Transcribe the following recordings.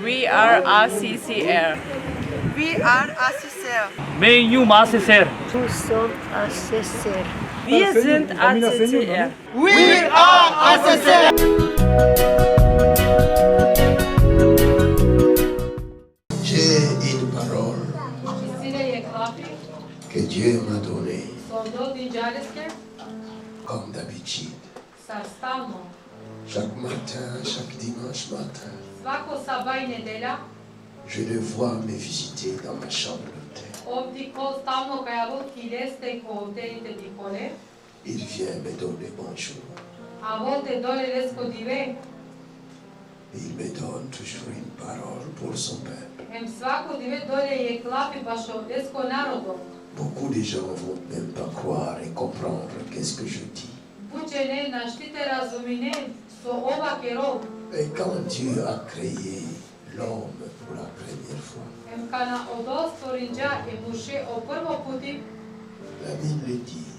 We are ACCR. We are ACCR. Menyu Maseser. Nous sommes ACCR. Wir sind ACCR. We are ACCR. J'ai une parole que Dieu m'a donnée, comme d'habitude. Chaque matin, chaque dimanche matin, je le vois me visiter dans ma chambre d'hôtel. Il vient me donner bonjour. Il me donne toujours une parole pour son peuple. Beaucoup de gens ne vont même pas croire et comprendre qu'est-ce que je dis. Et quand Dieu a créé l'homme pour la première fois, la Bible dit,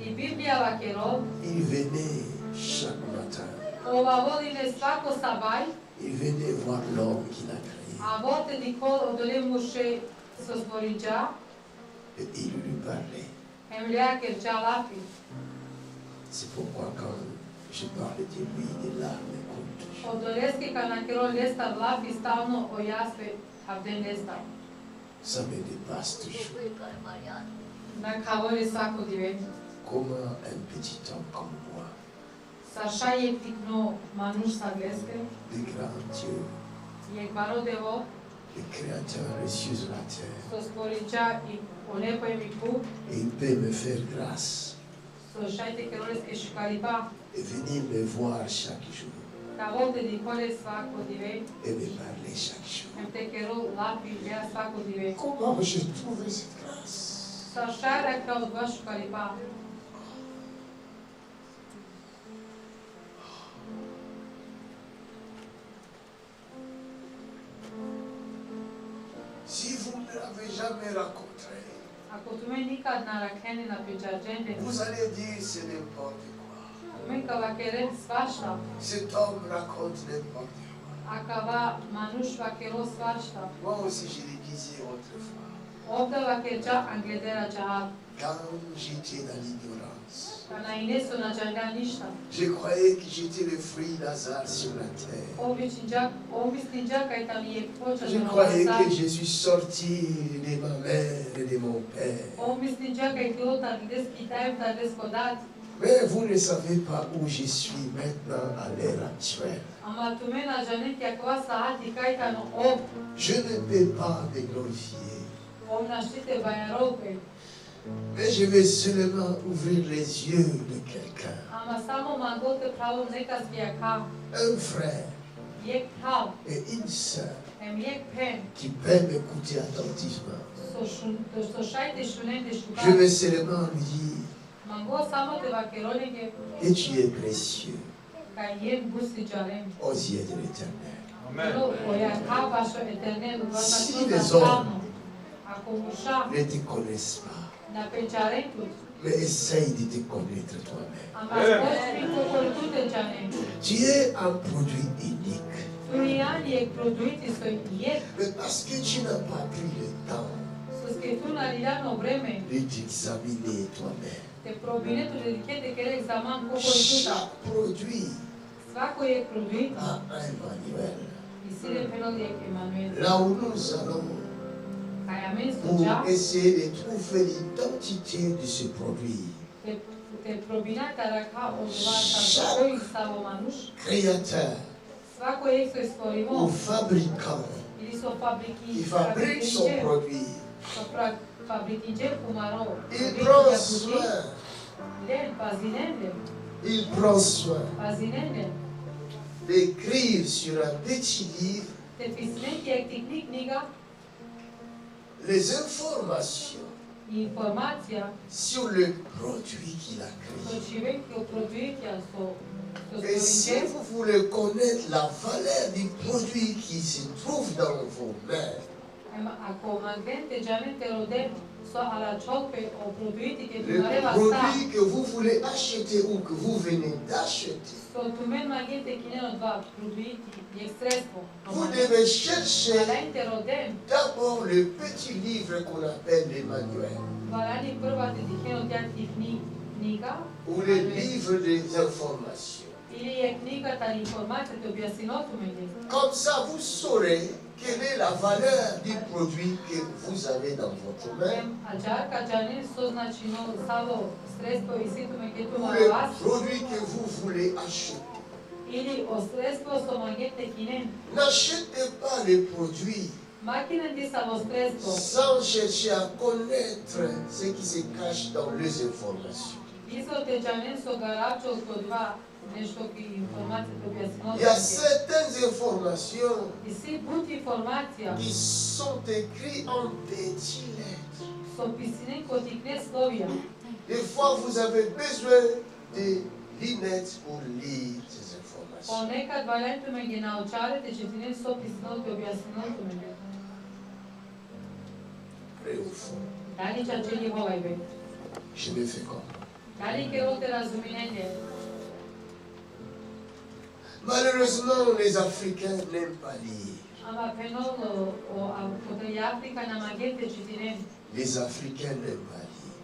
il venait chaque matin. Il venait voir l'homme qu'il a créé. Et il lui parlait. C'est pourquoi quand je parle de lui, des larmes coulent toujours. Ça me dépasse toujours. Comment un petit homme comme moi, le grand Dieu, le créateur des cieux et la terre, il peut me faire grâce et venir me voir chaque jour et me parler chaque jour. Comment j'ai trouvé cette grâce? Si vous ne l'avez jamais rencontré, vous allez dire c'est n'importe quoi. Cet homme raconte n'importe quoi. Moi aussi je le disais autrefois. Quand j'étais dans l'ignorance, je croyais que j'étais le fruit Lazare sur la terre. Je croyais que je suis sorti de ma mère et de mon père. Mais vous ne savez pas où je suis maintenant à l'heure actuelle. Je ne peux pas me glorifier. Mais je vais seulement ouvrir les yeux de quelqu'un. Un frère et une sœur qui peut m'écouter attentivement. Je vais seulement lui dire que tu es précieux aux yeux de l'Éternel. Si les hommes ne te connaissent pas, mais essaye de te connaître toi-même. Tu es un produit unique. Mais parce que tu n'as pas pris le temps de t'examiner toi-même. Chaque produit a un manuel. Là où nous allons pour essayer de trouver l'identité de ce produit. Chaque créateur ou fabricant qui fabrique son produit, il prend soin d'écrire sur un petit livre les informations sur le produit qu'il a créé. Et si vous voulez connaître la valeur du produit qui se trouve dans vos mains, Le produit que vous voulez acheter ou que vous venez d'acheter, vous devez chercher d'abord le petit livre qu'on appelle les manuels ou les livres des informations. Comme ça, vous saurez quelle est la valeur du produit que vous avez dans votre main ou le produit que vous voulez acheter. N'achetez pas les produits sans chercher à connaître ce qui se cache dans les informations. Il y a certaines informations qui sont écrites en petites lettres. Des fois, vous avez besoin de lunettes pour lire ces informations. Vrai ou faux? Je me fais comprendre. Malheureusement, les Africains n'aiment pas lire. Les Africains n'aiment pas lire.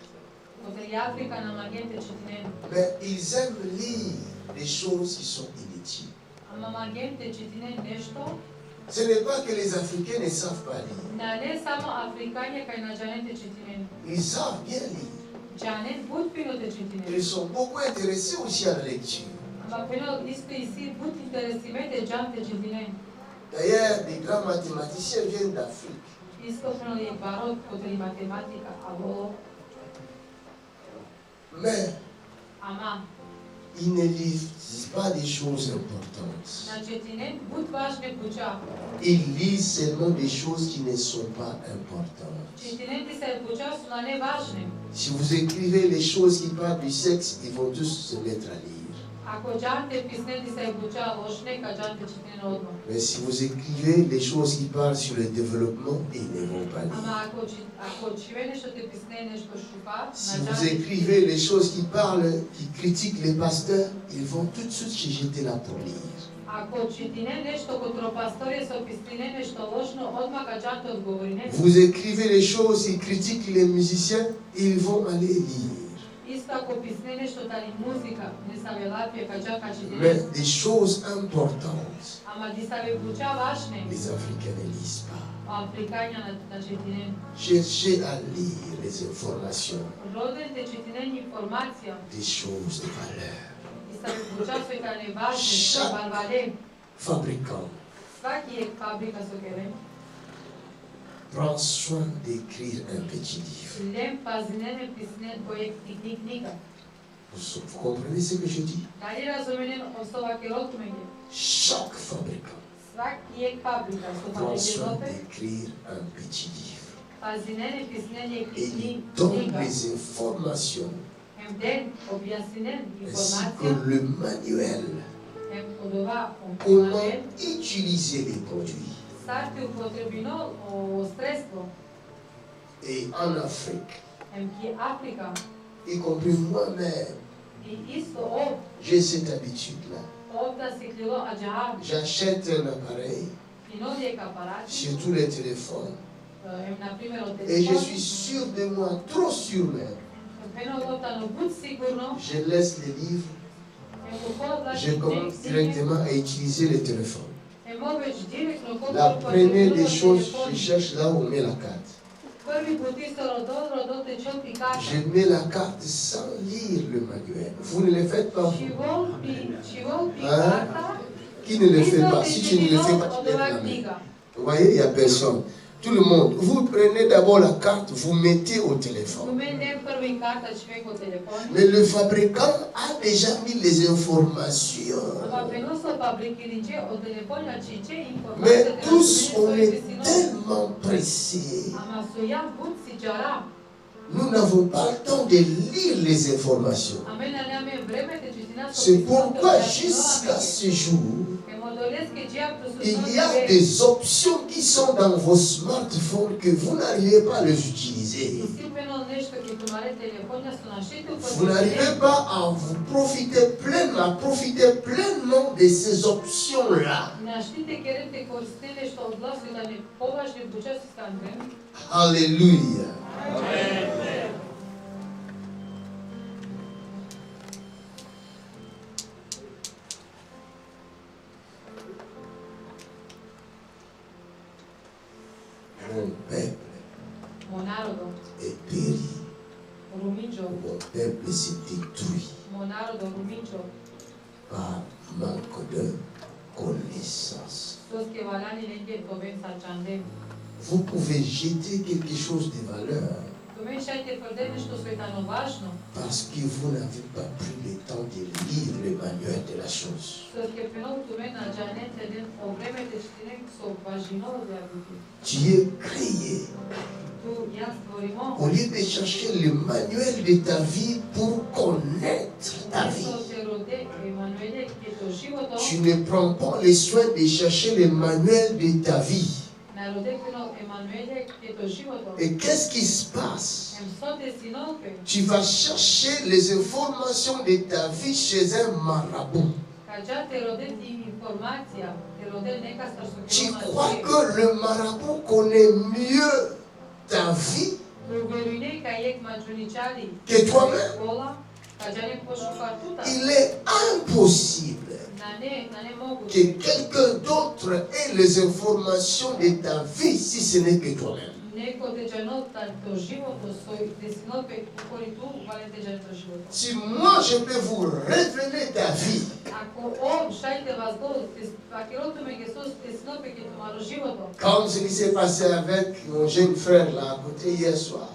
Mais ils aiment lire des choses qui sont inutiles. Ce n'est pas que les Africains ne savent pas lire. Ils savent bien lire. Ils sont beaucoup intéressés aussi à la lecture. D'ailleurs, les grands mathématiciens viennent d'Afrique. Mais ils ne lisent pas des choses importantes. Ils lisent seulement des choses qui ne sont pas importantes. Si vous écrivez les choses qui parlent du sexe, ils vont tous se mettre à lire. Mais si vous écrivez les choses qui parlent sur le développement, ils ne vont pas lire. Si vous écrivez les choses qui parlent, qui critiquent les pasteurs, ils vont tout de suite se jeter là pour lire. Vous écrivez les choses qui critiquent les musiciens, ils vont aller lire. Mais des choses importantes, les Africains ne lisent pas. Cherchez à lire les informations, des choses de valeur. Chaque fabricant prend soin d'écrire un petit livre. Vous comprenez ce que je dis? Chaque fabricant prend soin d'écrire un petit livre. Et il donne les informations ainsi que le manuel. Comment utiliser les produits. Et en Afrique, y compris moi-même, j'ai cette habitude-là. J'achète un appareil, surtout les téléphones, et je suis sûr de moi, trop sûr même. Je laisse les livres, je commence directement à utiliser le téléphone. La première des choses, je cherche là où on met la carte. Je mets la carte sans lire le manuel. Vous ne le faites pas. Hein? Qui ne le fait pas? Si tu ne le fais pas, tu lèves la main. Vous voyez, il n'y a personne. Tout le monde. Vous prenez d'abord la carte, vous mettez au téléphone. Mais le fabricant a déjà mis les informations. Mais tous, on est tellement pressés. Nous n'avons pas le temps de lire les informations. C'est pourquoi jusqu'à ce jour, Il y a des options qui sont dans vos smartphones que vous n'arrivez pas à les utiliser. Vous n'arrivez pas à vous profiter pleinement de ces options-là. Alléluia. Mon peuple est péri. Mon peuple s'est détruit par manque de connaissance. Vous pouvez jeter quelque chose de valeur parce que vous n'avez pas pris le temps de lire le manuel de la chose. Tu es créé. Au lieu de chercher le manuel de ta vie pour connaître ta vie, tu ne prends pas le soin de chercher le manuel de ta vie. Et qu'est-ce qui se passe? Tu vas chercher les informations de ta vie chez un marabout. Tu crois que le marabout connaît mieux ta vie que toi-même? Il est impossible que quelqu'un d'autre ait les informations de ta vie si ce n'est que toi-même. Si moi je peux vous révéler ta vie, comme ce qui s'est passé avec mon jeune frère là à côté hier soir,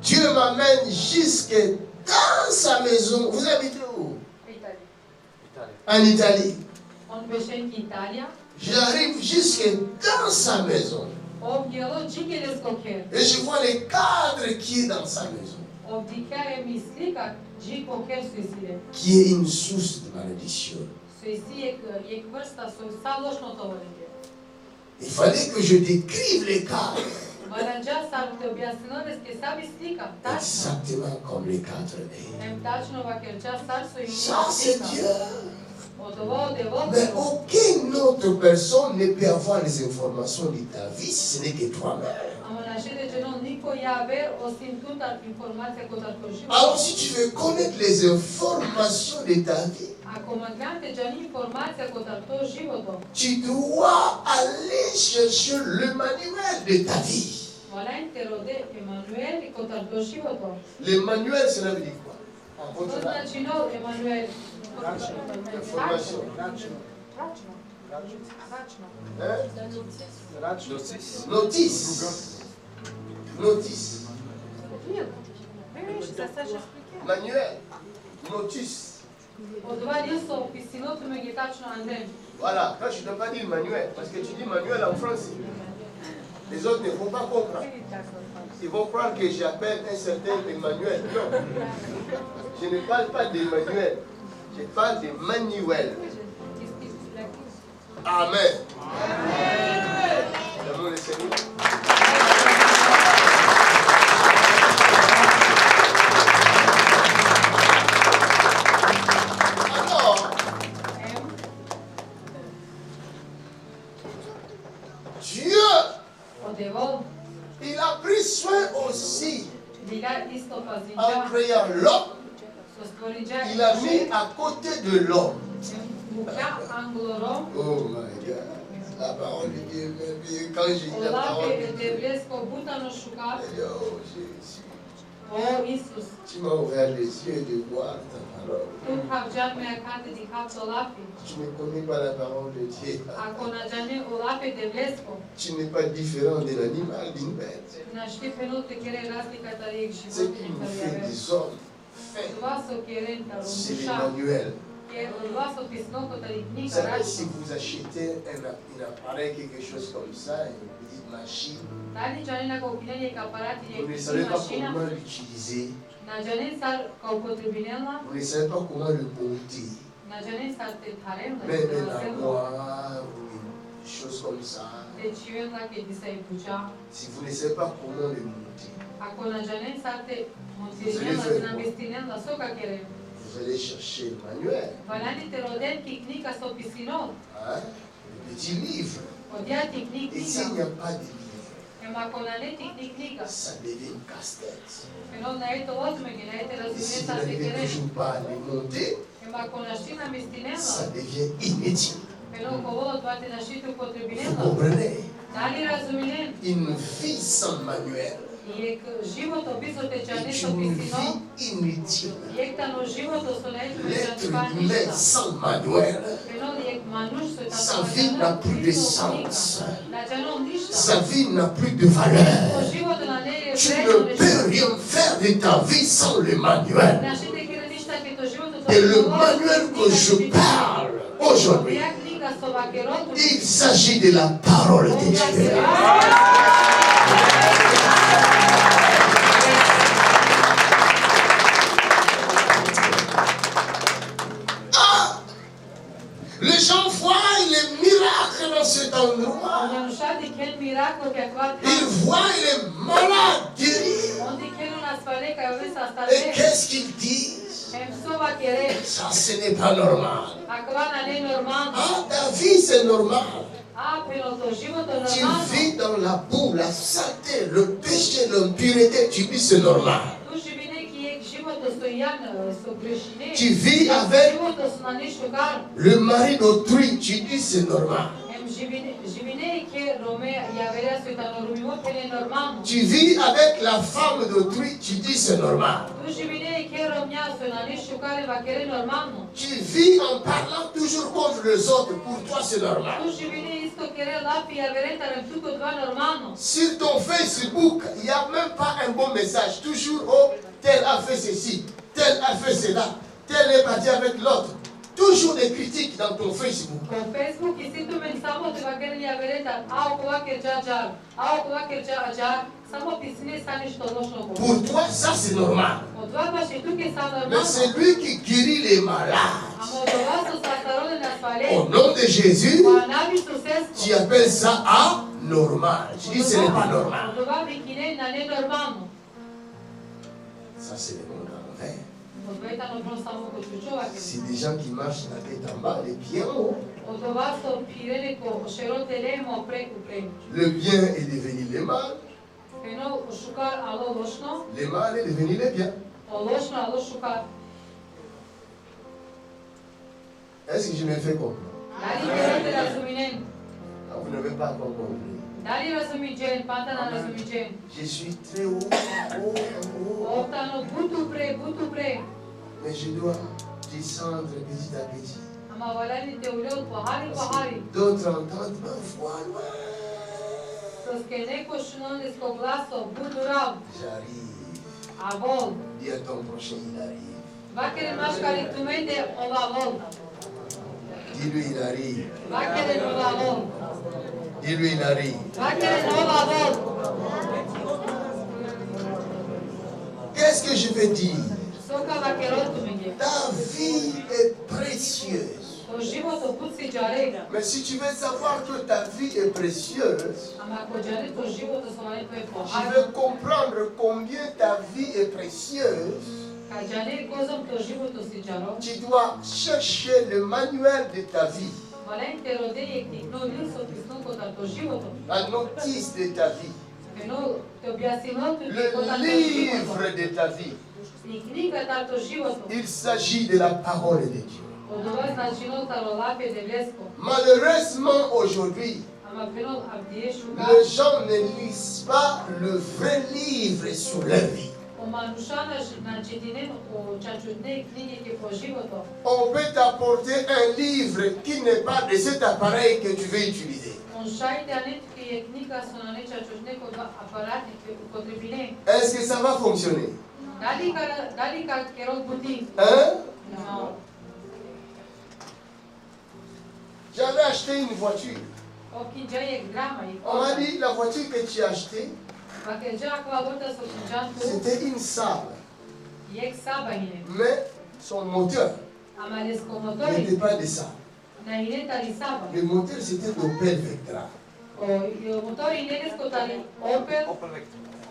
Dieu m'amène jusque dans sa maison. Vous habitez où? En Italie. J'arrive jusque dans sa maison. Et je vois le cadre qui est dans sa maison, qui est une source de malédiction. Il fallait que je décrive les cadres. Exactement comme les cadres. Ça, c'est Dieu. Mais aucune autre personne ne peut avoir les informations de ta vie si ce n'est que toi-même. Alors si tu veux connaître les informations de ta vie, tu dois aller chercher le manuel de ta vie. Le manuel, cela veut dire quoi? En votre langue. Information. Notice. Manuel. Notice. Voilà, quand je ne dois pas dire manuel, parce que tu dis manuel en français. Les autres ne vont pas comprendre. Ils vont croire que j'appelle un certain Emmanuel. Non. Je ne parle pas d'Emmanuel. Je parle de manuel. Amen. L'amour du Seigneur. Alors, Dieu, il a pris soin aussi en créant l'homme. Il a mis à côté de l'homme. Oh my God. La parole de Dieu, même quand j'ai dit la parole de Dieu, oh Jésus, tu m'as ouvert les yeux de voir ta parole. Tu ne connais pas la parole de Dieu. Tu n'es pas différent de l'animal, d'une bête. Ce qui nous fait des hommes, c'est l'Emmanuel. Vous savez, si vous achetez un appareil, quelque chose comme ça, une petite machine, vous ne savez pas comment l'utiliser, Vous ne savez pas comment le monter. Même la gloire ou des choses comme ça. Si vous ne savez pas comment le monter, vous allez chercher le manuel. Hein? Le petit livre. Et s'il n'y a pas de livre, ça devient une casse-tête. Et si vous n'arrivez toujours pas à les monter, ça devient inutile. Vous comprenez? Une vie sans manuel est une vie inutile. L'être humain sans manuel, sa vie n'a plus de sens. Sa vie n'a plus de valeur. Tu ne peux rien faire de ta vie sans le manuel. Et le manuel que je parle aujourd'hui, il s'agit de la parole de Dieu. Les gens voient les miracles dans cet endroit. Ils voient les malades guéris. Et qu'est-ce qu'ils disent? Ça, ce n'est pas normal. Ah, ta vie, c'est normal. Tu vis dans la boue, la saleté, le péché, l'impureté. Tu dis c'est normal. Tu vis avec le mari d'autrui. Tu dis c'est normal. Tu vis avec la femme d'autrui. Tu dis c'est normal. Tu vis en parlant toujours contre les autres. Pour toi c'est normal. Sur ton Facebook, il n'y a même pas un bon message. Toujours, oh, tel a fait ceci, tel a fait cela, tel est parti avec l'autre. Toujours des critiques dans ton Facebook. Pour toi, ça c'est normal. Mais c'est lui qui guérit les malades. Au nom de Jésus, tu appelles ça anormal. Tu dis ce n'est pas normal. Ça c'est le monde à l'envers. C'est des gens qui marchent la tête en bas, les pieds en haut. Le bien est devenu le mal. Le mal est devenu le bien. Est-ce que je me fais comprendre? Vous n'avez pas encore compris. Je suis très haut, haut. Mais je dois descendre petit à petit. D'autres entendent ma voix loin. J'arrive. Dis à ton prochain, il arrive. Dis-lui, il arrive. Dis-lui, il arrive. Qu'est-ce que je veux dire? Ta vie est précieuse. Mais si tu veux savoir que ta vie est précieuse, tu veux comprendre combien ta vie est précieuse. Tu dois chercher le manuel de ta vie. La notice de ta vie. Le livre de ta vie. Il s'agit de la parole de Dieu. Malheureusement aujourd'hui, les gens ne lisent pas le vrai livre sur leur vie. On peut t'apporter un livre qui n'est pas de cet appareil que tu veux utiliser. Est-ce que ça va fonctionner? Hein? J'avais acheté une voiture. On m'a dit la voiture que tu as achetée, c'était une salle. Mais son moteur n'était pas de ça. Le moteur c'était d'Opel Vectra.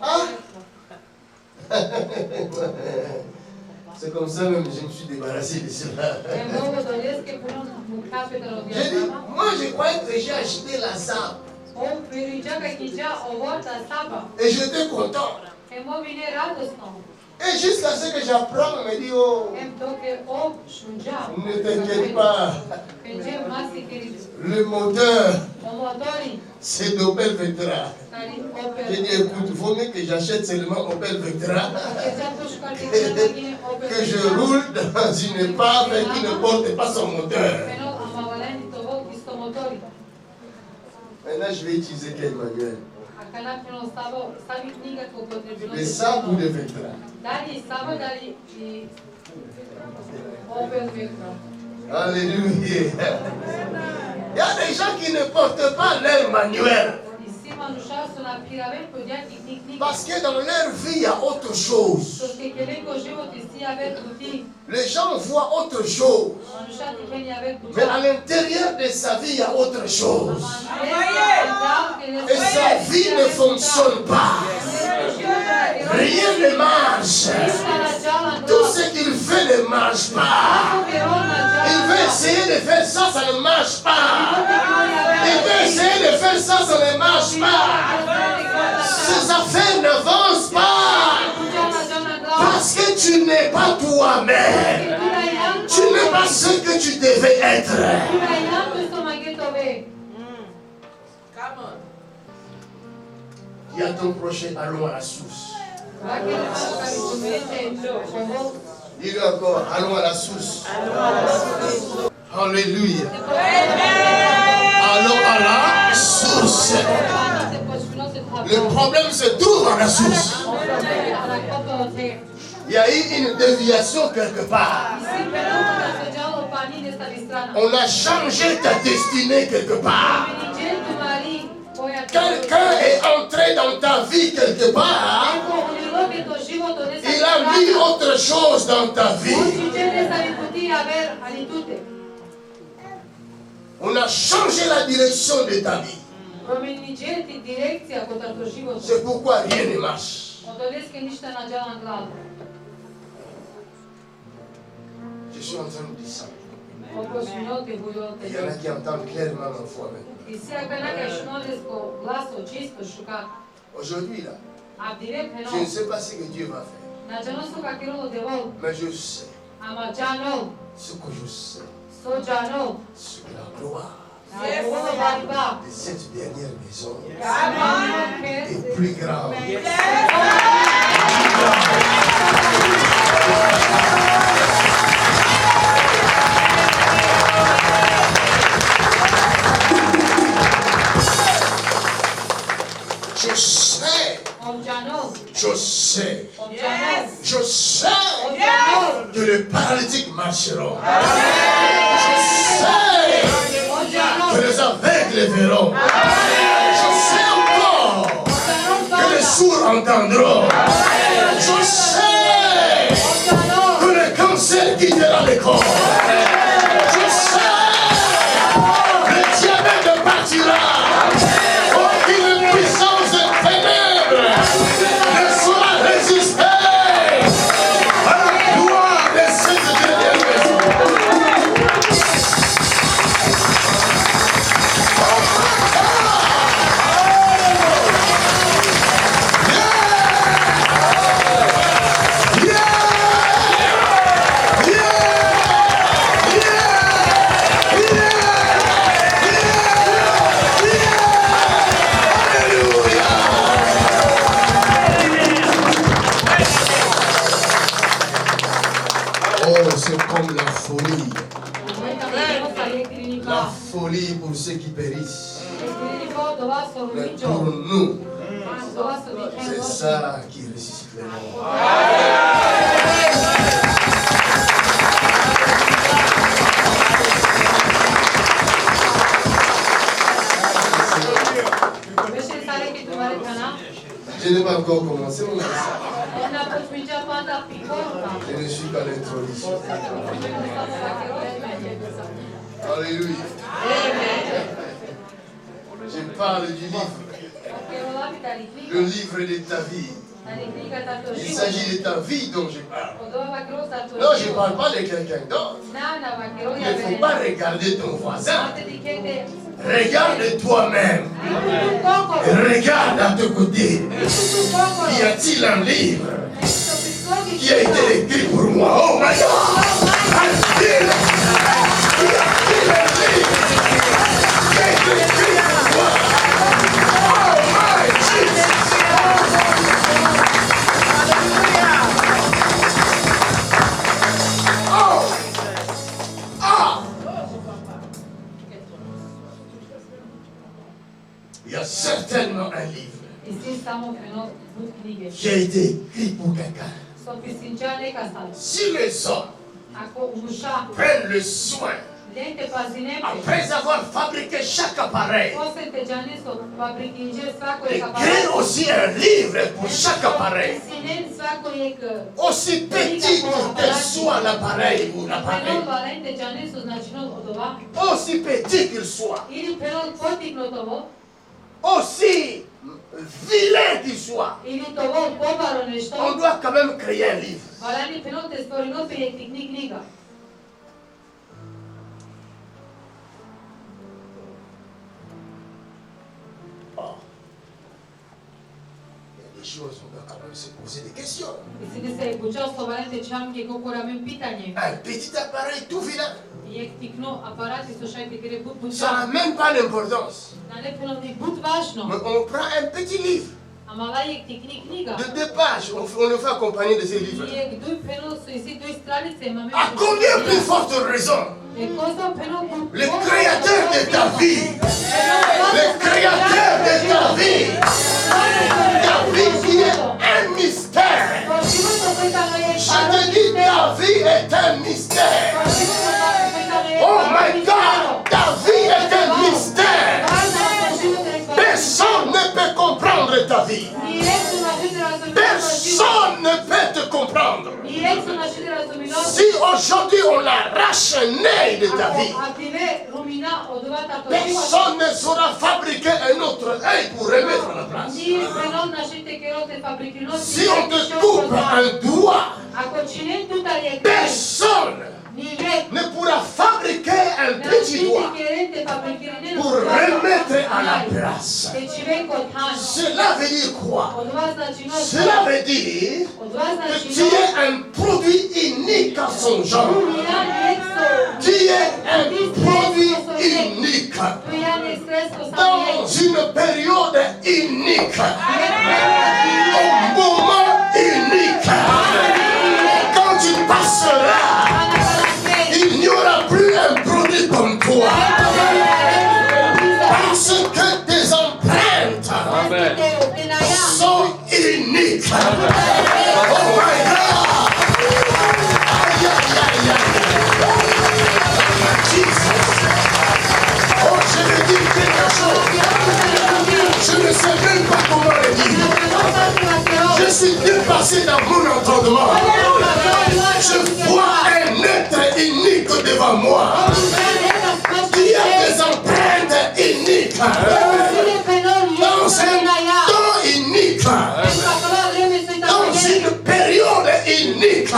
Ah! C'est comme ça même je me suis débarrassé de cela. J'ai dit, moi je croyais que j'ai acheté la sable. Et j'étais content. Et jusqu'à ce que j'apprends, on me dit, oh, ne t'inquiète pas. Le moteur, c'est d'Opel Vectra. J'ai dit, écoute, il vaut mieux que j'achète seulement Opel Vectra que je roule dans une épave qui ne porte pas son moteur. Maintenant, je vais utiliser quel manuel? Le sable ou le Vectra? Alléluia. Il y a des gens qui ne portent pas leur manuel. Parce que dans leur vie, il y a autre chose. Les gens voient autre chose. Mais à l'intérieur de sa vie, il y a autre chose. Et sa vie ne fonctionne pas. Rien ne marche. Tout ce qu'il fait ne marche pas. Il veut essayer de faire ça, ça ne marche pas. Il veut essayer de faire ça, ça ne marche pas. Ces affaires n'avancent pas. Parce que tu n'es pas toi-même. Tu n'es pas ce que tu devais être. Dis à ton prochain, allons à la source. Dis-le encore, allons à la source. Alléluia. Allons à la source. Le problème se trouve à la source. Il y a eu une déviation quelque part. On a changé ta destinée quelque part. Quelqu'un est entré dans ta vie quelque part. Il a mis autre chose dans ta vie. On a changé la direction de ta vie. C'est pourquoi rien ne marche. Je suis en train de dire ça. Il y en a qui entendent clairement ma foi maintenant. Aujourd'hui là, je ne sais pas ce que Dieu va faire. Mais je sais. Ce que je sais. C'est que la gloire de cette dernière maison est plus grande. Je sais que les paralytiques marcheront. Je sais que les aveugles verront. Je sais encore que les sourds entendront. Je sais que le cancer quittera le corps. Je sais que le diabète partira. Aucune puissance de ténèbres ne saura résister à la gloire de cette dernière maison. Folie pour ceux qui périssent. Mais pour nous, c'est ça qui ressuscite les morts. Je n'ai pas encore commencé mon message. Je ne suis qu'à l'introduction. Alléluia. Je parle du livre. Le livre de ta vie. Il s'agit de ta vie dont je parle. Non, je ne parle pas de quelqu'un d'autre. Il ne faut pas regarder ton voisin. Regarde toi-même. Regarde à ton côté. Y a-t-il un livre qui a été écrit pour moi? Oh my God! Y a-t-il un livre qui a été écrit pour moi? Oh my Jesus! Oh! Ah! Il y a certainement un livre qui a été écrit pour quelqu'un. Si les hommes prennent le soin, après avoir fabriqué chaque appareil, d'écrire aussi un livre pour chaque appareil, aussi petit qu'il soit l'appareil ou l'appareil, aussi petit qu'il soit, aussi vilain qu'il soit, on doit quand même créer un livre. Oh. Il y a des choses, on doit quand même se poser des questions. Un petit appareil tout vilain. Ça n'a même pas d'importance. Mais on prend un petit livre de 2 pages, on le fait accompagner de ces livres. À combien plus forte raison, le créateur de ta vie, le créateur de ta vie, qui est un mystère. Je te dis, ta vie est un mystère. Oh my God, ta vie est un mystère. Personne ne peut comprendre ta vie. Personne ne peut te comprendre. Si aujourd'hui on arrache un œil de ta vie, personne ne saura fabriquer un autre œil pour remettre à la place. Si on te coupe un doigt, personne ne pourra fabriquer un petit doigt pour remettre à la place. Cela veut dire quoi? Cela veut dire que tu es un produit unique à son genre. Tu es un produit unique dans une période unique, au moment unique. Quand tu passeras, il n'y aura plus un produit comme toi. Parce que tes empreintes sont uniques. Oh my God! Aïe, aïe, aïe, aïe. Jesus. Oh, je vais dire quelque chose. Je ne sais même pas comment le dire. Je suis dépassé dans mon entendement. Je vois un être unique devant moi. Il y a des empreintes uniques. Dans un temps unique. Dans une période unique.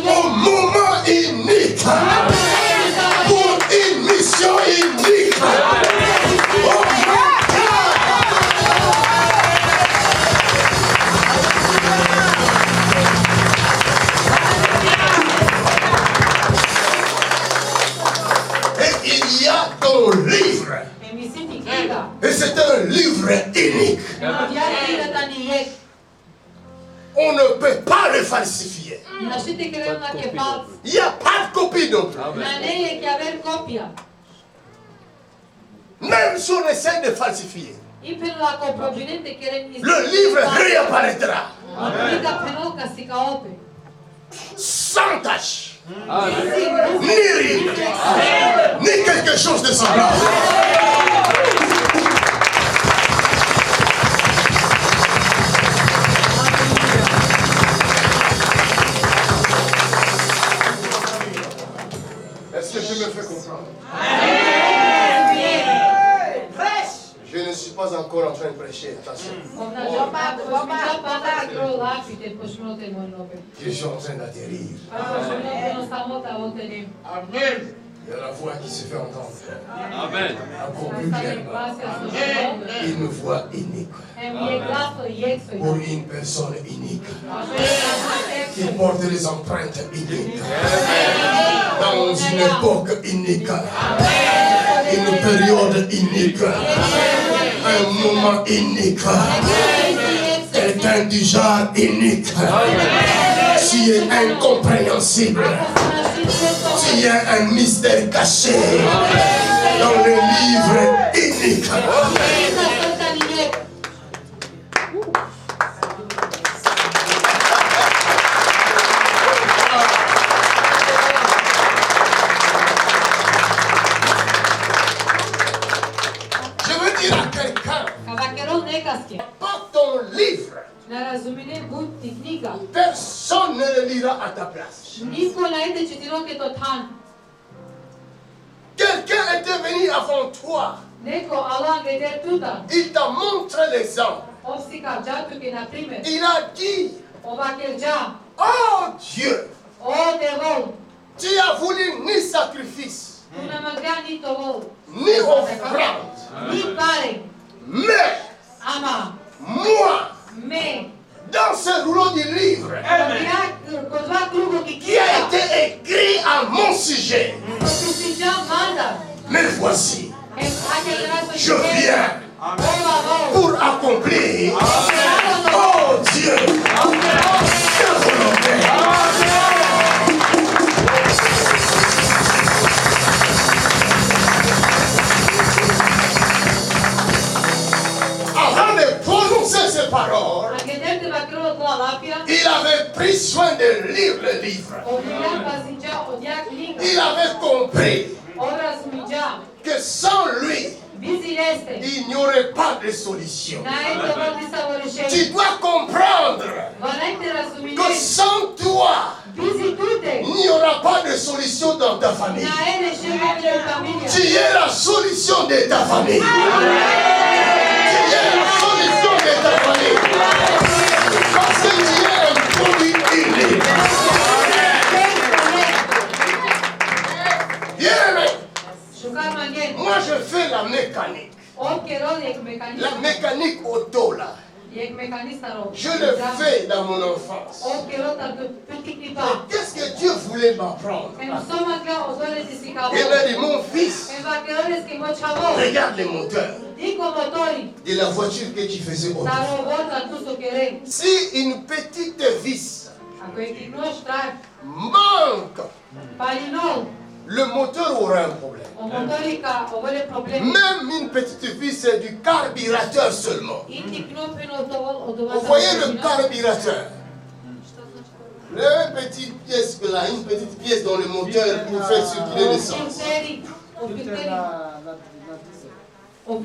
Au moment unique. Pour une mission unique. Oh my God. Il y a ton livre. Et c'est un livre unique. On ne peut pas le falsifier. Il n'y a pas de copie non plus. Même si on essaie de falsifier, le livre réapparaîtra. Sans tache. Ni rime, ni quelque chose de semblable. encore en train de prêcher, attention. Je suis en train d'atterrir. Amen. Il y a la voix qui se fait entendre. Amen. Encore plus clairement. Une voix unique. Pour une personne unique. Qui porte les empreintes uniques. Dans une époque unique. Une période unique. Un moment unique. Quelqu'un du genre unique. Qui est incompréhensible. Il y a un mystère caché dans le livre unique. Je veux dire à quelqu'un, pas ton livre, personne ne le lira à ta place. Quelqu'un était venu avant toi. Il t'a montré l'exemple. Il a dit, oh Dieu, tu as voulu ni sacrifice, ni offrande, mais moi, dans ce rouleau du livre qui a été écrit à mon sujet, mais voici, je viens pour accomplir, oh Dieu, ta volonté. Avant de prononcer ces paroles, il avait pris soin de lire le livre. Il avait compris que sans lui, il n'y aurait pas de solution. Tu dois comprendre que sans toi, il n'y aura pas de solution dans ta famille. Tu es la solution de ta famille. Tu es la solution de ta famille. Parce que tu es un produit unique. Bien aimé. Moi je fais la mécanique. La mécanique auto là. Je le fais dans mon enfance. Qu'est-ce que Dieu voulait m'apprendre? Il m'a dit, mon fils, regarde les moteurs de la voiture que tu faisais autrefois. Si une petite vis manque, le moteur aura un problème. Même une petite vis, c'est du carburateur seulement. Vous voyez le carburateur? Une petite pièce là, une petite pièce dans le moteur pour faire circuler l'essence. Vous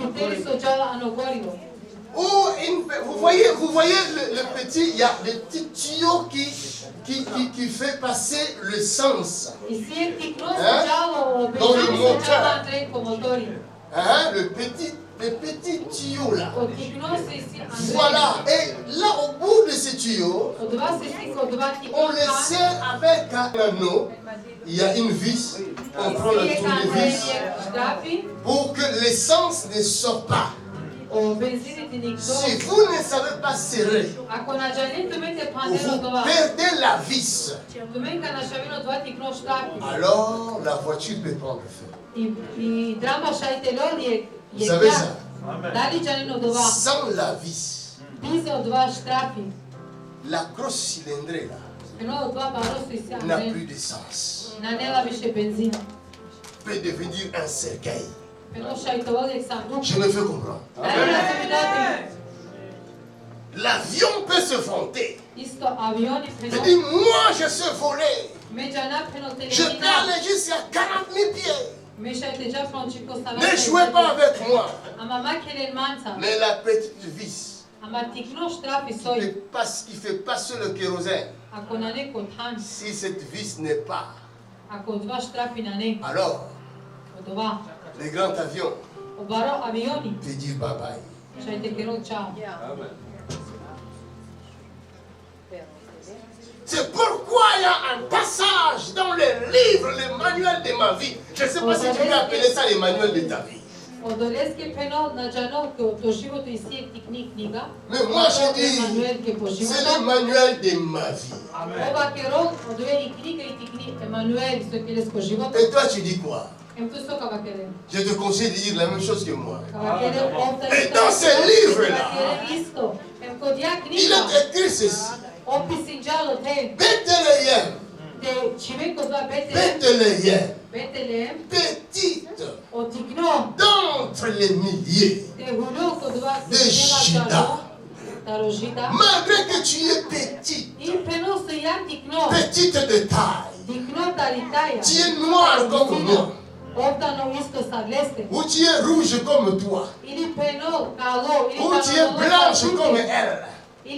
voyez le petit, il y a des petits tuyaux qui fait passer le sens dans le moteur. Le petit tuyau là. Voilà. Et là, au bout de ce tuyau, on le serre avec un anneau. Il y a une vis. On prend le tournevis pour que l'essence ne sorte pas. Si vous ne savez pas serrer, vous perdez la vis. Alors la voiture peut prendre feu. Vous savez ça? Sans la vis, la grosse cylindrée là n'a plus de sens. Peut devenir un cercueil. Je me fais comprendre. L'avion peut se vanter. Il dit, moi je sais voler. Je peux aller jusqu'à 40 000 pieds. Ne jouez pas avec moi. Mais la petite vis qui fait passer le kérosène, si cette vis n'est pas, alors les grands avions peut dire bye bye. C'est pourquoi il y a un passage dans les livres, les manuels de ma vie. Je ne sais pas si tu peux appeler ça les manuels de ta vie. Mais moi je dis, c'est le manuel de ma vie. Et toi tu dis quoi? Je te conseille de dire la même chose que moi. Et dans ce livre-là, il est écrit ceci. Bethléem, Bethléem, petite d'entre les milliers de Juda. Malgré que tu es petite, petite de taille, tu es noire comme moi, ou tu es rouge comme toi, ou tu es blanche comme elle. Tu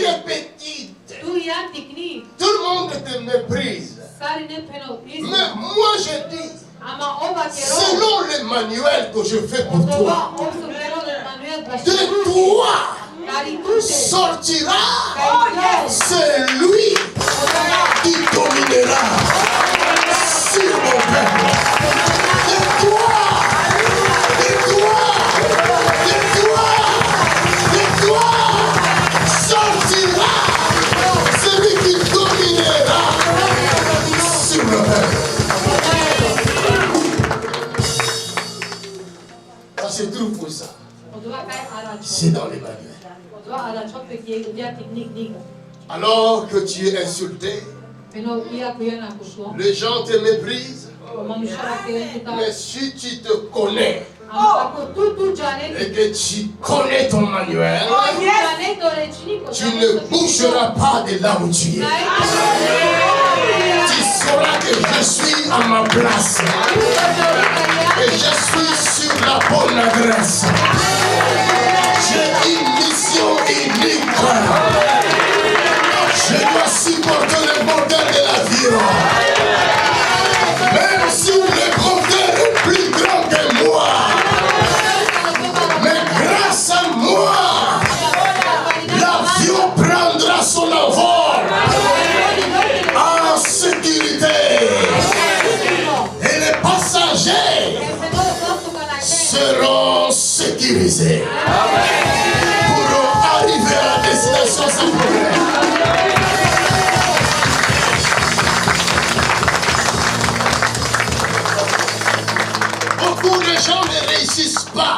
es petite. Tout le monde te méprise. Mais moi je dis, selon le manuel que je fais pour toi, de toi sortira celui qui dominera sur mon peuple. De toi sortira celui qui dominera sur mon peuple. Ça se trouve pour ça. C'est dans les manuels. Alors que tu es insulté, les gens te méprisent, mais si tu te connais et que tu connais ton manuel, tu ne bougeras pas de là où tu es. Tu sauras que je suis à ma place, que je suis sur la bonne adresse. J'ai une mission unique. Je dois supporter le bordel de la vie. Même si le bordel est plus grand que moi, mais grâce à moi, l'avion prendra son envol en sécurité. Et les passagers seront sécurisés pour arriver à la destination sans problème. Beaucoup de gens ne réussissent pas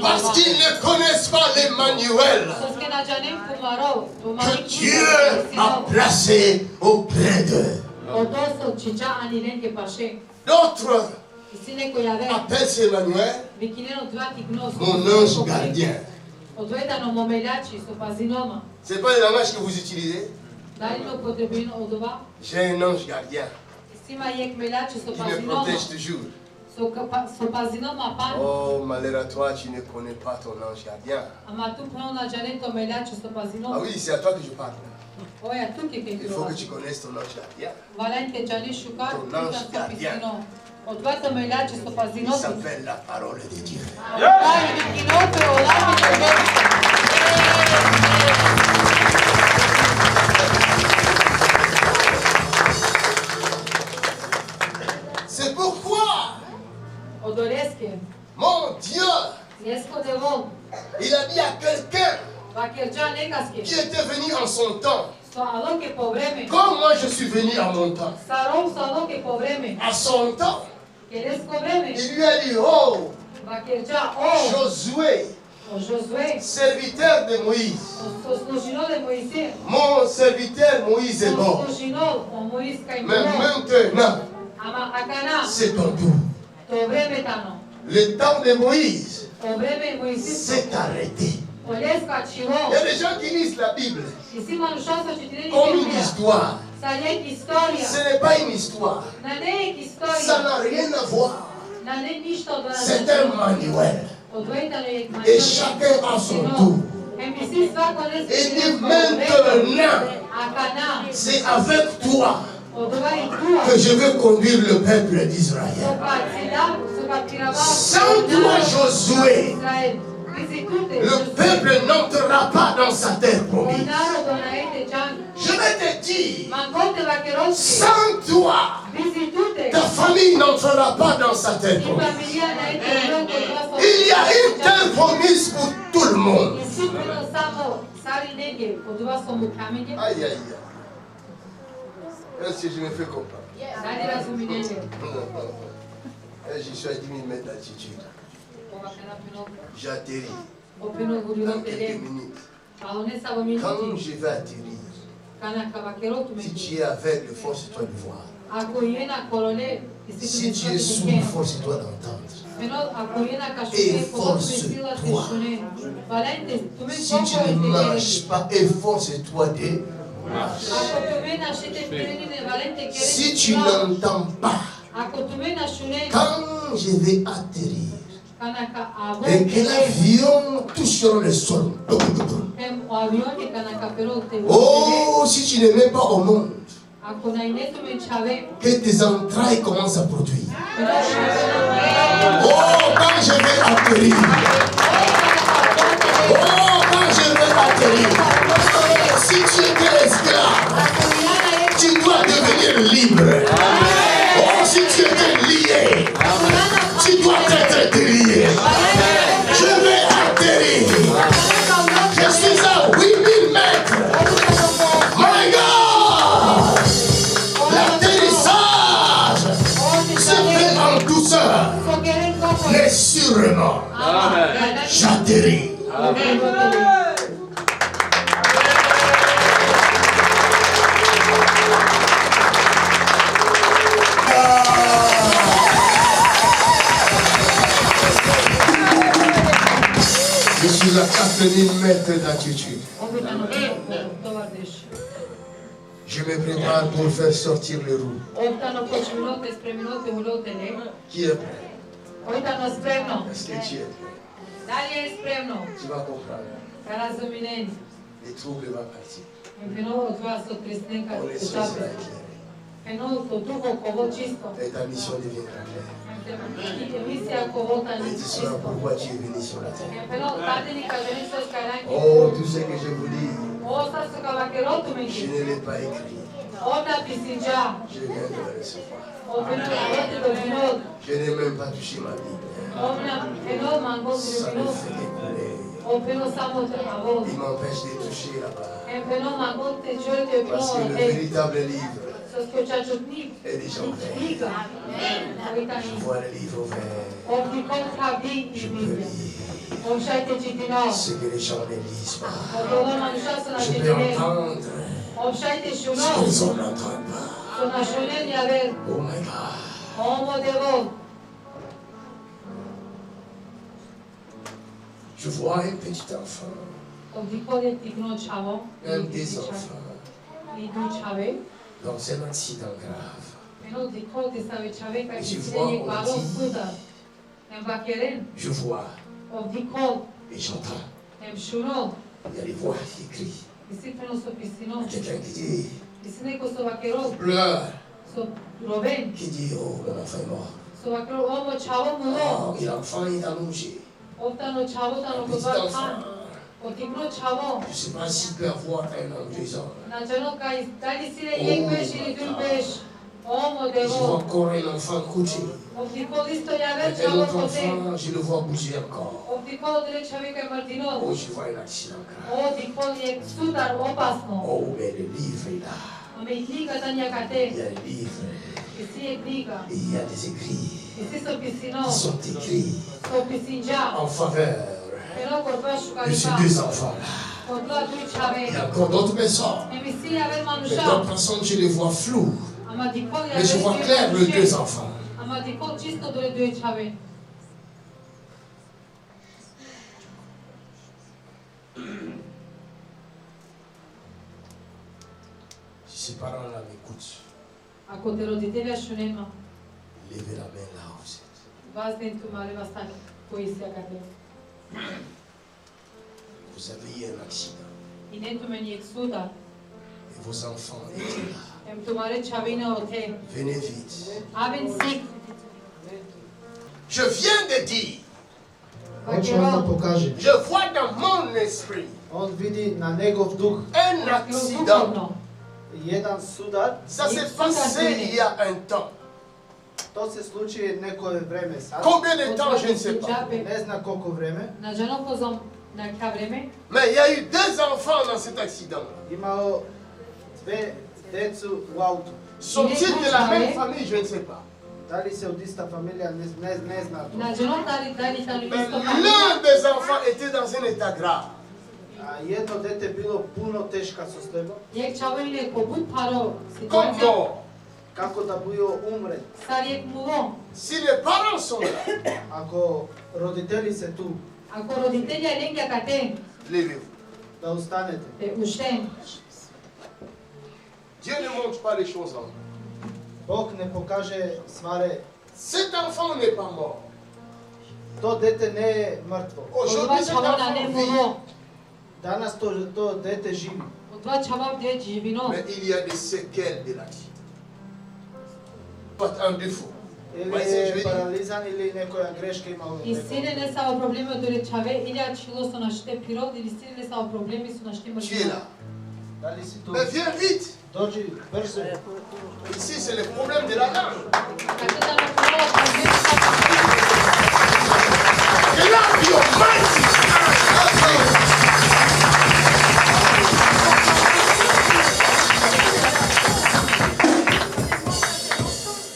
parce qu'ils ne connaissent pas les manuels que Dieu a placés auprès d'eux. D'autres appellent ces manuels mon ange gardien. C'est pas le langage que vous utilisez? J'ai un ange gardien qui me protège toujours. Oh, malheur à toi, tu ne connais pas ton ange gardien. Ah oui, c'est à toi que je parle. Il faut que tu connaisses ton ange gardien. Ton ange gardien. Il s'appelle la parole de Dieu. C'est pourquoi mon Dieu, il a dit à quelqu'un qui était venu en son temps, comme moi je suis venu à mon temps, à son temps, il lui a dit, oh, Josué, serviteur de Moïse, mon serviteur Moïse est mort, mais maintenant, c'est ton tour. Le temps de Moïse s'est arrêté. Il y a des gens qui lisent la Bible comme une histoire. Ce n'est pas une histoire. Ça n'a rien à voir. C'est un manuel. Et chacun a son tour. Et dit maintenant, c'est avec toi que je veux conduire le peuple d'Israël. Sans toi, Josué, le peuple n'entrera pas dans sa terre promise. Je vais te dire, sans toi, ta famille n'entrera pas dans sa terre promise. Il y a une terre promise pour tout le monde. Aïe, aïe, aïe. Est-ce que je me fais comprendre? J'y suis à 10 000 mètres d'altitude. J'atterris dans quelques minutes. Quand je vais atterrir, si tu es aveugle, force-toi de voir. Si tu es sourd, force-toi d'entendre. Efforce-toi. Si tu ne marches pas, efforce-toi de marcher. Si tu n'entends pas, quand je vais atterrir et que l'avion touchera le sol, oh, si tu ne mets pas au monde, que tes entrailles commencent à produire. Oh, quand je vais atterrir. Oh, quand je vais atterrir. Si tu étais esclave, tu dois devenir libre. Oh, si tu étais lié, tu dois être délié. Je vais atterrir. Je suis à 8000 mètres. My God! L'atterrissage se fait en douceur, mais sûrement. J'atterris. Je suis à 4000 mètres d'altitude. Je me prépare pour faire sortir les roues. Qui est prêt? Est-ce que tu es prêt? Tu vas comprendre. Les troubles vont partir. On les sera éclairés. Et ta mission deviendra claire. Et tu sauras pourquoi tu es venu sur la terre. Oh, tout ce que je vous dis, je ne l'ai pas écrit. Je viens de le recevoir. Je n'ai même pas touché ma Bible. Ça me fait écouler. Il m'empêche de toucher là-bas. Parce que le véritable livre est déjà ouvert. Je vois le livre ouvert. Je peux lire ce que les gens ne lisent pas. Je peux entendre ce qu'ils n'entendent pas. Oh my God. Je vois un petit enfant, un des enfants, dans un accident grave. Et je vois, on dit, je vois et j'entends. Il y a des voix qui crient. Quelqu'un qui dit, pleure, qui dit, oh, mon enfant est mort. Oh, il est allongé. Petit enfant. Je ne sais pas s'il peut avoir un homme, deux hommes. Je vois encore un enfant couché. Un autre enfant, je le vois bouger encore. Oh, je vois un accident grave. Oh, mais le livre est là. Il y a un livre. Et il y a des écrits qui sont écrits en faveur de ces deux enfants-là. Il y a encore d'autres personnes. Mais d'autres personnes, je les vois floues. Mais je vois clair les deux enfants. Si ces parents-là m'écoutent, levez la main là où vous êtes. Vous avez eu un accident. Et vos enfants étaient là. Venez vite. Je viens de dire, Hoće vam da pokaže. je vois dans mon esprit On vidi na njegov duh un accident. jedan sudar. Ça s'est passé il y a un temps. To se sluči nekoje vreme sad. Combien de temps, je ne sais pas. Ne zna koliko vreme. Mais il y a eu 2 enfants dans cet accident. Imao dve decu u autu. Sont-ils de la même famille, je ne sais pas. Da li se od ista familija, ne zna to. Mais l'un des enfants était dans un état grave. A jedno dete bilo puno teška sostojba. Comment? Kako da bio umret. Si les parents sont là, Ako roditelji se tu, levez-vous. da ustanete. Dieu ne montre pas les choses en vous. Bog ne pokaže stvari. Cet enfant n'est pas mort. To dete ne je mrtvo. Aujourd'hui, cet enfant vit. Danas to dete živi. Mais il y a des séquelles de l'accident. Pas un défaut. Ili Voyez ce que je veux je dire? paralizan ili nekoja greška ima u I njemu. sine ne samo problemi od rečave, ili čilo su našite pirod, ili sine ne samo problemi su našite Tu es mrtvi. là. Da li si tu? Mais viens vite. Dođi brzo. Ici, c'est le problème de la langue. Tako da nam prvo problemi sa Et là, your mighty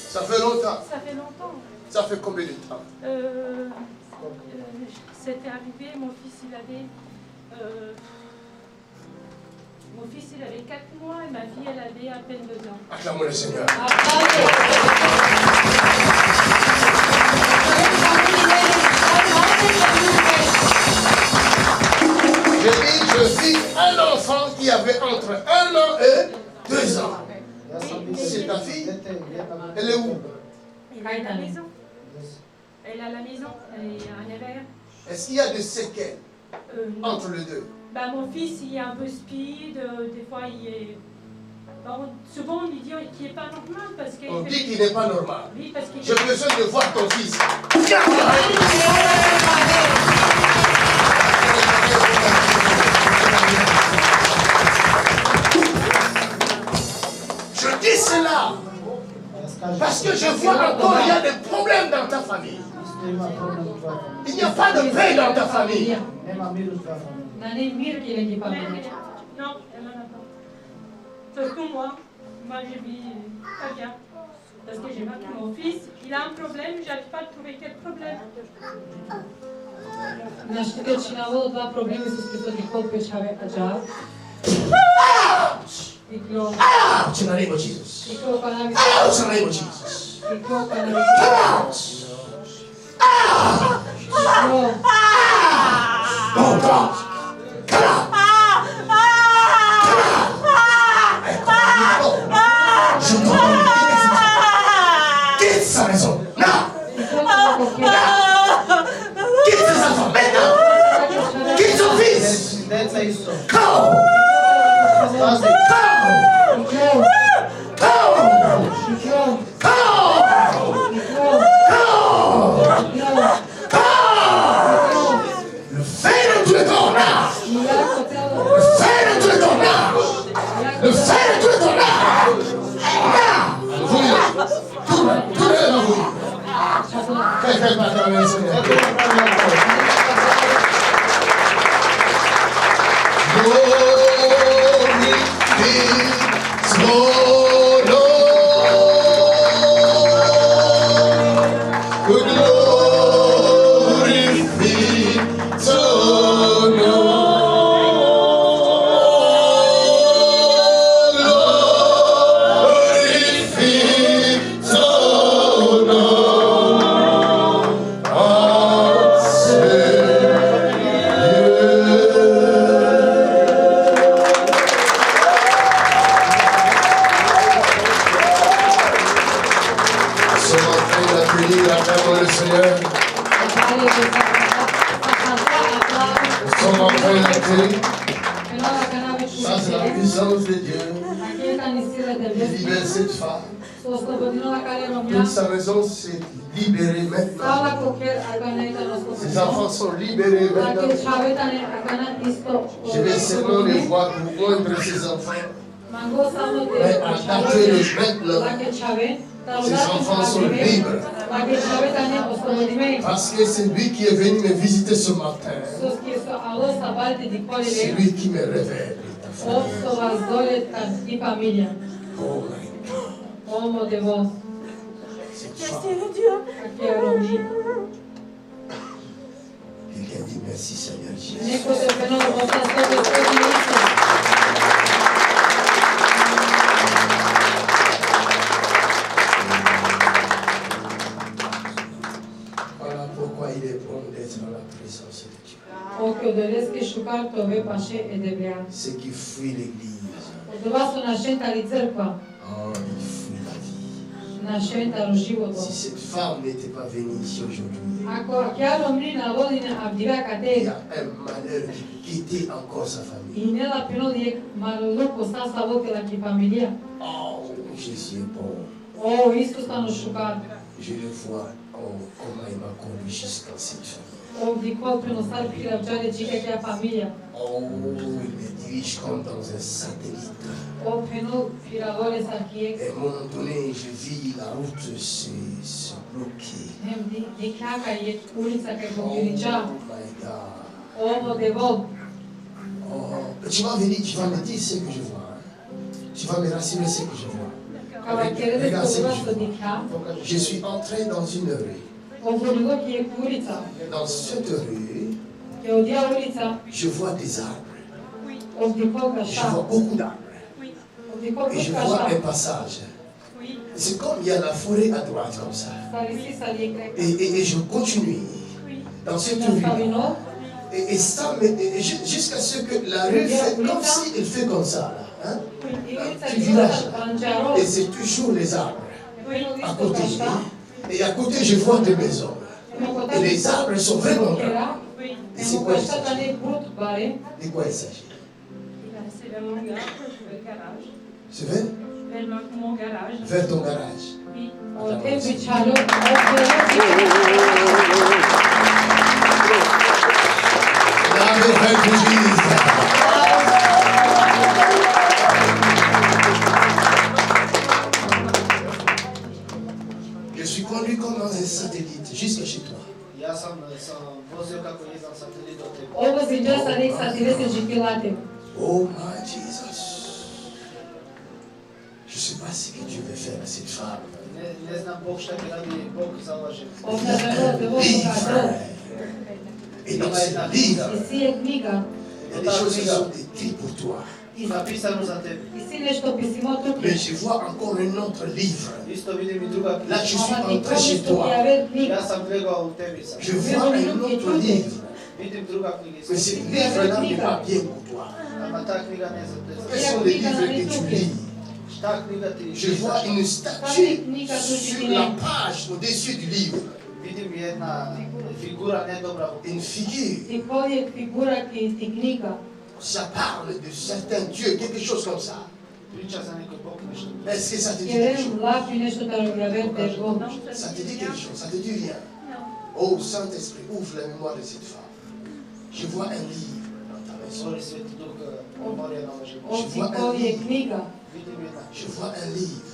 Ça fait longtemps. Ça fait longtemps. Ça fait combien de temps? C'était arrivé, mon fils il avait 4 mois et ma fille elle avait à peine 2 ans. Acclamons le Seigneur. Je vis un enfant qui avait entre 1 an et 2 ans. Ja sam vidio C'est ta fille? dete, jedna Elle est où? Elle est à la maison. Elle est à la maison, elle est à Nevers. Est-ce qu'il y a des séquelles Non. entre les deux? Bah, mon fils il est un peu speed, des fois il est... Bon, souvent on lui dit qu'il n'est pas normal parce qu'il On dit qu'il n'est pas normal. Oui, parce qu'il J'ai besoin de voir ton fils. Je dis cela parce que je vois encore il y a des problèmes dans ta famille. Isto ima problem u tvojoj familiji. Il n'y a pas de paix dans ta famille. Nema mir u tvojoj familiji. Da ne mir ki neki Mais, familie. non, elle n'en a pas. Surtout moi je vis pas bien. Parce que j'ai marqué mon fils, il a un problème, j'arrive pas à trouver quel problème. Na știu și n-am avut doar probleme să scris de col pe șave așa. Iclo, Ouch in the name of Jesus. iclo cannabis, Ouch in the name of Jesus. iclo cannabis. Ouch. Iclo, Oh God. Come on. Je quitte sa maison. Non. iclo cannabis. Quitte ses enfants maintenant. Quitte son fils. Deca isto. Go. Pazi. Go. Iclo, Go. iclo, Go. iclo, Go. iclo. Le fer de tous les corps là. Ia coteală, Le fer de tous les corps là. Le fer de tous les corps là. Là. Vous. Tout le monde vous. Quelqu'un va acclamer le Seigneur. Glory be to Lord. Glory be to Lord. Glory be to Lord. Our Sommes en train d'accueillir la parole du Seigneur. Nous sommes en train d'accueillir. Ça, c'est la puissance de Dieu qui libère cette femme. Toute sa maison s'est libérée maintenant. Les enfants sont libérés maintenant. Dacă chaveta ne akana isto. Je vais seulement les voir pour oindre ces enfants. Mango samo de. Mais à partir de maintenant, Dacă chave. ces enfants sont libres. Dacă chaveta ne oslobodime. Parce que c'est lui qui est venu me visiter ce matin. Sos che so alo sa balte di C'est colele. lui qui me révèle. O so vas dole i familia. Oh my God. Omo de vos. Cette femme. Che romi. Quelqu'un dit merci Seigneur Jésus. Neko te peno osta sto de kodinice. Voilà pourquoi il est bon d'être dans la présence de Dieu. Ochi odoresc šukar tove paše edebrea. Ceux qui fuient l'église, Od vas su našentali crkva, oh, ils fuient la vie. našentali životom. Si cette femme n'était pas venue ici aujourd'hui, Ako chiar omrina vodine abdivea il y cateri, a un malheur qui quittait encore sa famille. i nela pinol je maluko sasa vokela ki familia. Oh, Jésus est bon. O, Isus stano šukar. Je le vois, oh, comment il m'a conduit jusqu'à cette famille. O, dikol prenosar piravčare čika kja familia. Oh, il me dirige comme dans un satellite. O, penol piravole sa kiek. Et à un moment donné, je vis la route se bloquer. Nem dikaka je ulica kaj Oh pokiriča. my God. Ovo de vol. Oh, tu vas venir, tu vas me dire ce que je vois. Hein. Tu vas me rassurer ce que je vois. Kava kerede Regarde ce que kovasto je vois. dikha. Je suis entré dans une rue. O, voligo ki je ulica. Dans cette rue, Je odia ulica. je vois des arbres. O, dikol Je kaša. vois beaucoup d'arbres. O, dikol Et je vois kaša. un passage. C'est comme il y a la forêt à droite comme ça. Sarisi saliekre. Et je continue dans cette rue. Nastavino. Et ça, jusqu'à ce que la rue fait comme si elle fait comme ça. Là, hein? Ivica Petit je village. Pančaro. Et c'est toujours les arbres à Isto côté. kaša. Et à côté, je vois des maisons. Et les arbres sont vraiment grands. Era. Et c'est Emo quoi il kaša s'agit? tane brut bare. De quoi il s'agit? C'est vers mon garage. C'est vrai? Vers mon garage. Vers ton garage. Oui. O, te bičalo. Thank you, Jesus. Je suis conduit comme dans un satellite jusqu'à chez toi. Ja sam vozio kako jedan satelit od tebe. Ovo zinđa sa nek sa 30 žikilate. Oh my Jesus. Je ne sais pas ce que Dieu veut faire à cette femme. Ne znam Bog šta ti radi, Bog zalaže. Obdažano te vodu kađo. Et dans ce livre, I si je knjiga. il y a des choses qui sont écrites pour toi. Napisano za tebe. I si nešto pisimo tu. Mais je vois encore un autre livre. Isto vidim i druga Là, je suis Ova ti entré chez komisto toi. prijave knjiga. Ja sam gledao u tebi sam. Je vois un autre livre. Vidim druga knjiga. Mais ce livre-là n'est pas bien pour toi. Ama ta knjiga ne za tebe. Quels sont les livres que tu lis? Šta knjiga ti Je vois čitaš? une statue sur la page au-dessus du livre. Vidim jedna figura nedobra. Une figure. Ti koji je figura ki ti knjiga. Ça parle de certains dieux, quelque chose comme ça. Priča za neki Bog nešto. Est-ce que ça te dit quelque Kerem chose? lapi nešto da objave teško. Ça te dit quelque chose? Ça te dit rien? Oh Saint-Esprit, ouvre la mémoire de cette femme. Je vois un livre dans ta maison. Zvori Sveti Duh memorija nalaže. O ti koji je knjiga. Vidim jedna. Je vois un livre.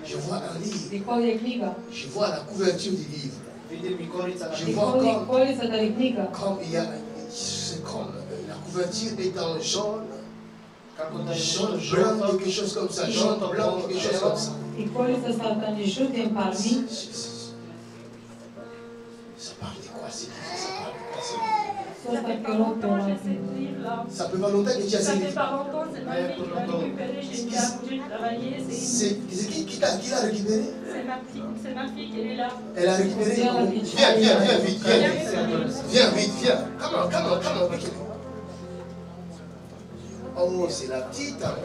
Je vois un livre. Ti koji je knjiga. Je vois la couverture du livre. Vidim i korica na Je Ti vois koji comme, kolica da je knjiga. comme il y a, c'est comme la couverture est en jaune, kako da je jaune nešto blanc, žuto. quelque chose comme ça, jaune blanc, quelque chose comme ça. Ti kolica sa tani žutim parmi. Ça parle de quoi ces livres? Ça parle de quoi ces livres? Sosta Ça fait pas kerope longtemps que j'ai ovakne. ce livre-là. Ça peut pas longtemps que tu as Ça ces fait livres. pas longtemps, c'est ma fille qui l'a récupéré. J'ai mis à bouger de travailler. C'est qui l'a récupéré? C'est ma fille qui est là. Elle a récupéré? Viens vite, viens. Come on, quickly. Oh, c'est la petite. Hein.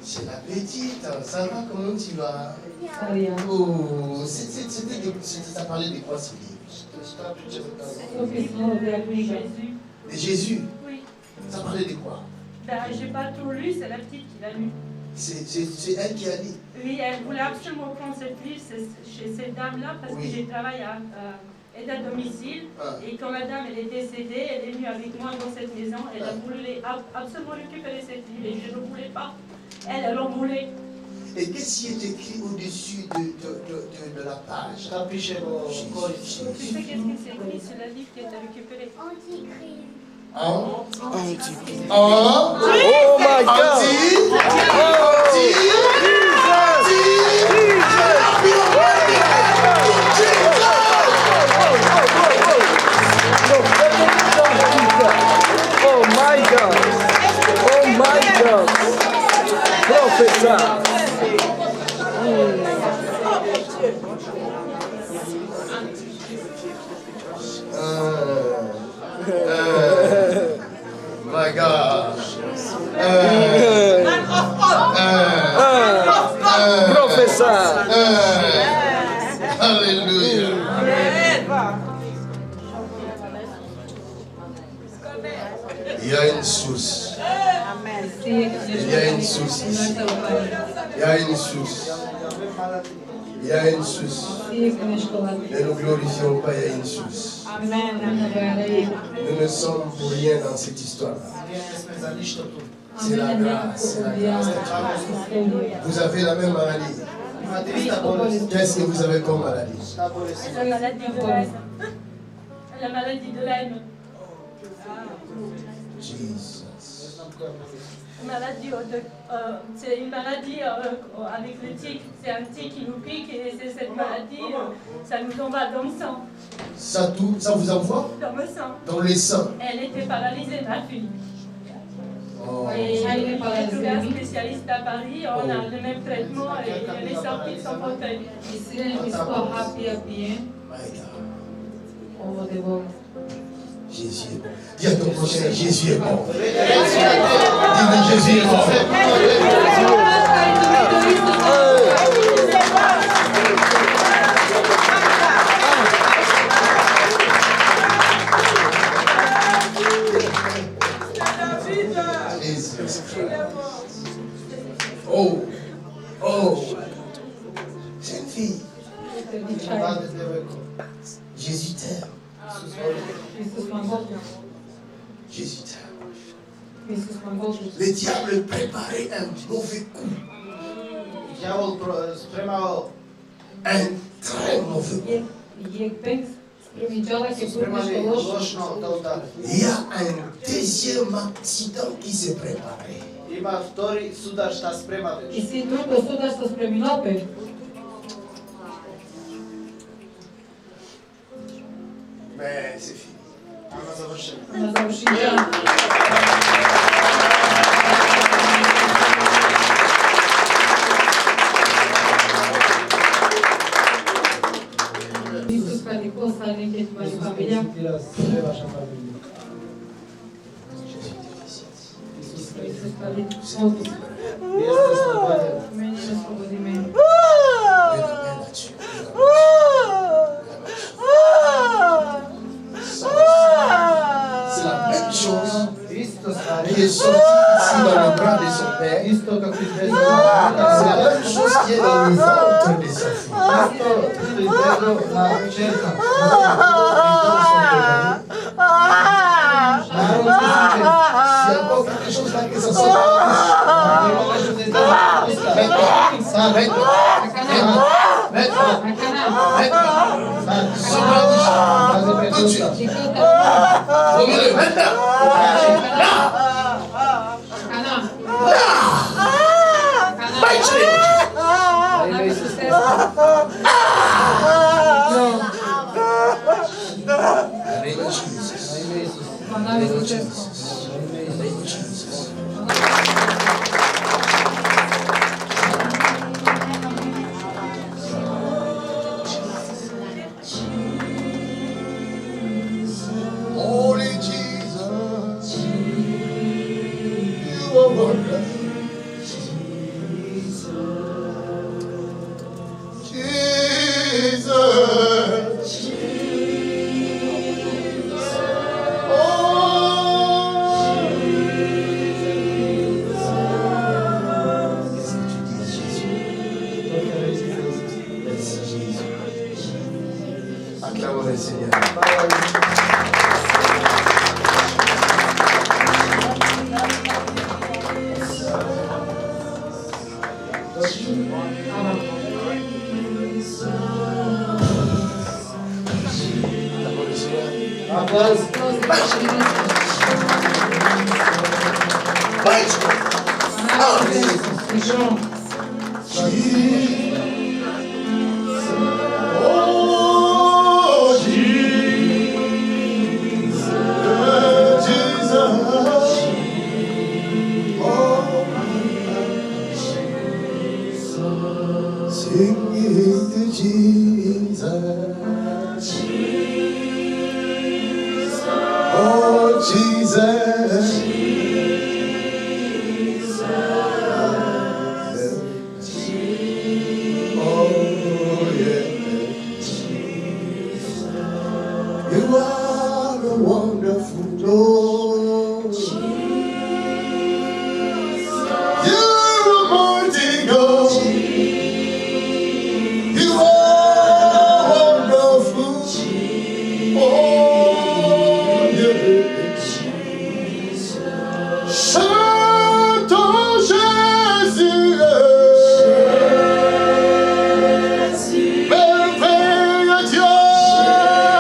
C'est la petite. Hein. Ça va, comment tu vas? Saria. Oh, ça parlait de quoi ce livre? Šta priča za tebe? To pismo da je knjiga. Jésus. De Jésus. Oui. Ça parlait de quoi? Ben, j'ai pas tout lu, c'est la petite qui l'a lu. C'est elle qui a dit. Oui, elle voulait absolument prendre cette livre chez cette dame-là parce Oui. que j'ai travaillé est à domicile. Et quand la dame elle est décédée, elle est venue avec moi dans cette maison. Elle a voulu absolument récupérer cette livre et je ne voulais pas. Elle en voulait. Et qu'est-ce qui est écrit au-dessus de la page? Šta piše o korici? Tu sais qu'est-ce que c'est écrit sur la livre qui est à récupérer? Oh my God! Oh my God! Oh my God! Professeur! My God! Professeur! Alléluia! Il y a une source. Il y a une source ici. Il y a une source. Il y a une source. Ne nous glorifions pas, il y a une source. Nous ne sommes pour rien dans cette histoire. C'est la grâce. C'est la grâce. Vous avez la même maladie. Qu'est-ce que vous avez comme maladie? La maladie de la haine. La maladie de la haine. Jesus. C'est une maladie avec le tic. C'est un tic qui nous pique et c'est cette maladie, ça nous envoie dans le sang. Ça vous envoie? Dans le sang. Dans les sangs. Elle était paralysée, ma fille. Oh. Et elle est trouvé un spécialiste à Paris, on a le même traitement et elle est sortie de son fauteuil. My God. Jésus est bon. Dis à ton prochain, Jésus est bon. Dis-lui, Jésus est bon. Oh, c'est une fille. Jésus t'aime. Jésus t'aime. Le diable préparait un mauvais coup. Diavol spremao Un très mauvais coup. spremali lošno da udari. Il y a un deuxième accident qui s'est préparé. Ima vtori sudar šta sprema već. I si drugo sudar što spremilo opet. Mais c'est fini. Ama završeno. Na završenja. Isus kad je poslao neke tvoje familija. Isus kad je odluk. Meni ne slobodi meni. C'est la même chose qui est sortie ici dans le bras de son père. C'est la même chose qui est dans le ventre de sa fille. S'il y a encore quelque chose là que ça sort. Tout de suite. Remets-le maintenant. Là. Holy Jesus, you are wonderful. Jesus, oh Acclamons le Seigneur. You are a wonderful Lord. You're a mighty God. You are wonderful. Oh, yeah. Chantons Jésus. Merveilleux Dieu.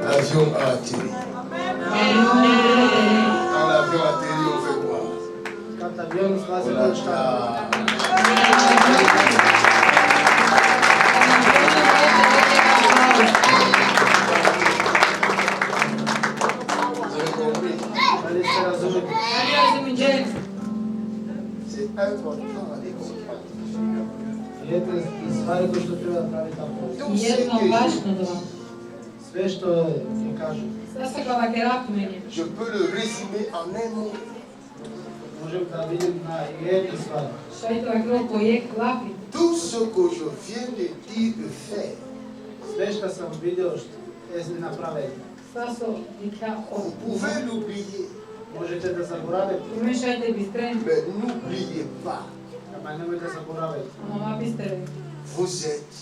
L'avion a atterri. Quand l'avion atterrit, on fait quoi? Quand l'avion se passe dans le stade. Vous avez compris? C'est important à les comprendre. И это стvari кои што треба да прави тако. Jedno važno da vam. Све што ќе кажу. Sve se glava керакменje. Je peux le résumer en un mot. Можем да видим на една ствар. Šajto je kro projekt glavi. Tout ce que je viens de dire et faire, Све што сам видел што е направено. Sva so dikja vous pouvez l'oublier, Можете да заборавите, Umešajte bistreni. mais n'oubliez pas, ама немојте да заборавите. Mama bistre. vous êtes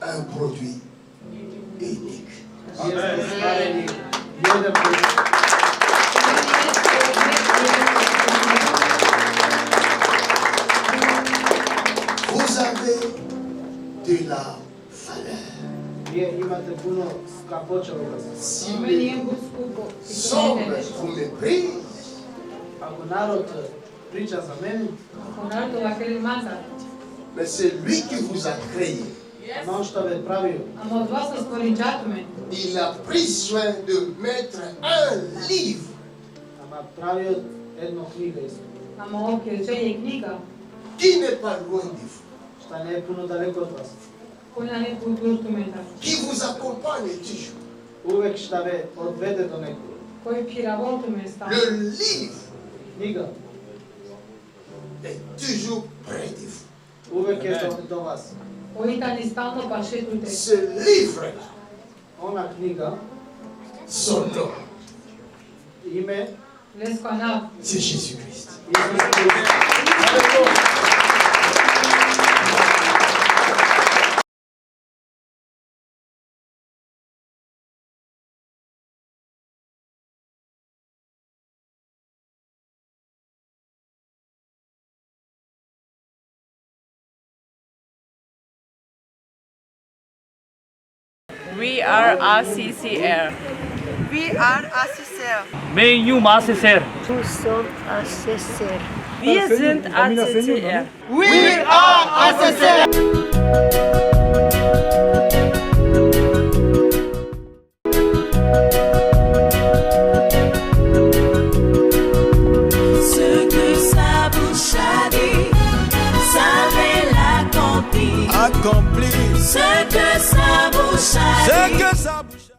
un produit unique. Вие сте стварени еден продукт. Vous avez de la valeur. Вие имате пуно скапоча во вас. Si Meni je les bud skupo. hommes vous méprisent, Ако народ прича за мене, Ako narod ovakve maza. mais c'est lui qui vous a créé. ама он што ве правил, Ама od vas se stvorinčatu meni. Il a pris soin de mettre un livre ама правил една книга исто, Ама ovdje je knjiga. qui n'est pas loin de vous. што не е пуно далеко од вас. Кой не удуртумета? qui vous accompagne toujours. Uvek šta ve odvede do nekog. Кой пираволтуме става? Le livre Knjiga est toujours près de vous. uvek je do vas. Кој та ни стално пашетуте? Ce livre-là, Ona knjiga, son nom, ime Леско Анав. c'est Jésus-Christ. Isus Hrist. We are ACCR. We are ACCR. Nous sommes ACCR. Wir sind ACCR. We are ACCR. Ce que sa bouche a dit, savait l'accomplir. Accompli. Ce que sa bouche a dit. C'est que sa bouche.